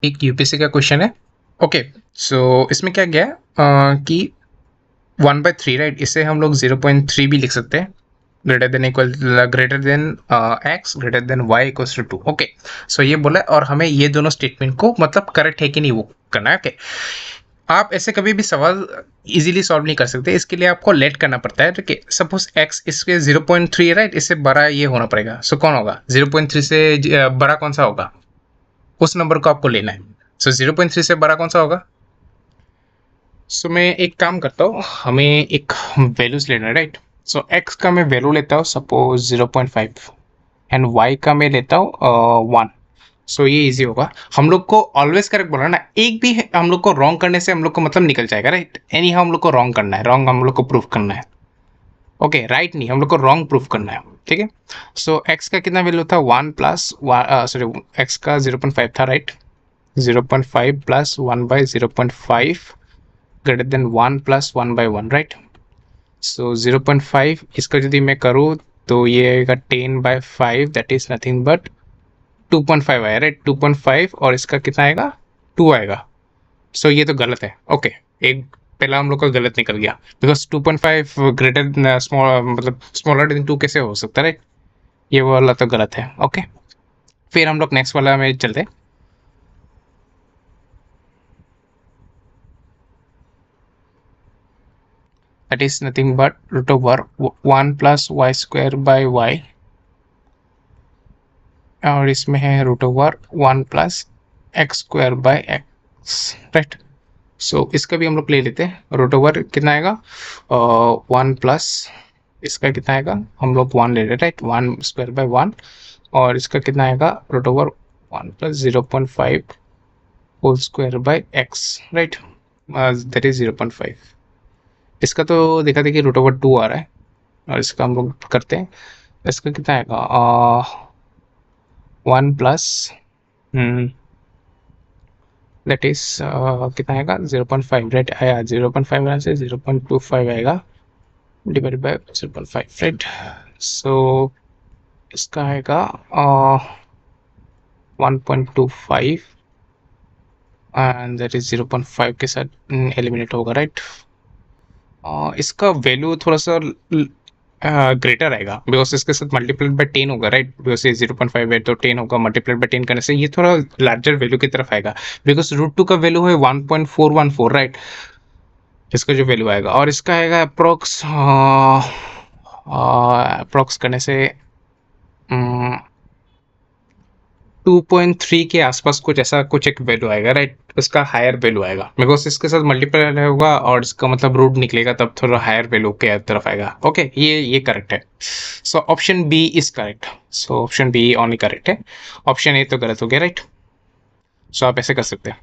एक यूपीएससी का क्वेश्चन है। ओके, सो इसमें क्या गया कि 1/3 राइट, इसे हम लोग 0.3 भी लिख सकते हैं, greater than X greater than Y equals to 2। Okay, so ये बोला और हमें ये दोनों स्टेटमेंट को मतलब करेक्ट है कि नहीं वो करना है। ओके, आप ऐसे कभी भी सवाल इजीली सॉल्व नहीं कर सकते, इसके लिए आपको लेट करना पड़ता है। ठीक है, सपोज एक्स इसके 0.3 है राइट, इससे बड़ा ये होना पड़ेगा। सो कौन होगा 0.3 से बड़ा कौन सा होगा, उस नंबर को आपको लेना है। सो 0.3 से बड़ा कौन सा होगा। सो मैं एक काम करता हूँ, हमें एक वैल्यूज लेना है राइट। सो एक्स का मैं वैल्यू लेता हूँ सपोज 0.5 एंड वाई का मैं लेता हूँ 1। सो ये इजी होगा। हम लोग को ऑलवेज करेक्ट बोलना ना, एक भी हम लोग को रॉन्ग करने से हम लोग को मतलब निकल जाएगा राइट। एनी हाउ हम लोग को रॉन्ग करना है, रॉन्ग हम लोग को प्रूफ करना है। ओके, राइट नहीं, हम लोग को रॉन्ग प्रूफ करना है। ठीक है, सो एक्स का कितना वैल्यू था 1 प्लस सॉरी एक्स का 0.5 था right. 0.5 plus 1/0.5 greater than 1 plus 1/1 right. So 0.5 इसका यदि मैं करूँ तो ये आएगा 10/5, दैट इज नथिंग बट 2.5 आया राइट। 2.5 और इसका कितना आएगा 2 आएगा। सो ये तो गलत है। ओके, एक पहला हम लोग का गलत निकल गया, बिकॉज 2.5 ग्रेटर स्मॉल मतलब स्मॉलर देन 2 कैसे हो सकता है राइट, ये वाला तो गलत है। ओके, फिर हम लोग नेक्स्ट वाला में चलते हैं। That is nothing but root over 1 plus Y square by Y, और इसमें है root over 1 plus X square by x right. So इसका भी हम लोग ले लेते हैं। रूट ओवर कितना आएगा 1 प्लस इसका कितना आएगा, हम लोग 1 ले रहे राइट, 1 स्क्वायर बाय 1, और इसका कितना आएगा root over 1 plus 0.5 whole square by x right, that is 0.5। इसका तो देखा देखिए रूट ओवर 2 आ रहा है, और इसका हम लोग करते हैं। इसका कितना आएगा 1 प्लस दैट इज कितना आएगा 0.5 राइट आया, 0.5 यहाँ से 0.25 आएगा डिवाइडेड बाय 0.5 राइट। सो इसका आएगा 1.25 एंड दैट इज 0.5 के साथ एलिमिनेट होगा राइट। इसका वैल्यू थोड़ा सा ग्रेटर आएगा, बिकॉज इसके साथ मल्टीप्लाइड बाय 10 होगा राइट, बिकॉज ये 0.5 है तो 10 होगा, मल्टीप्लाइड बाय 10 करने से ये थोड़ा लार्जर वैल्यू की तरफ आएगा, बिकॉज रूट 2 का वैल्यू है 1.414 राइट, इसका जो वैल्यू आएगा। और इसका आएगा अप्रोक्स करने से 2.3 के आसपास कुछ ऐसा कुछ एक वैल्यू आएगा राइट, इसका हायर वैल्यू आएगा, बिकॉज इसके साथ मल्टीप्लाई होगा और इसका मतलब रूट निकलेगा तब थोड़ा हायर वैल्यू के तरफ आएगा। ओके, ये करेक्ट है। So option B is correct. So option B only correct है, ऑप्शन ए तो गलत हो गया राइट। सो आप ऐसे कर सकते हैं।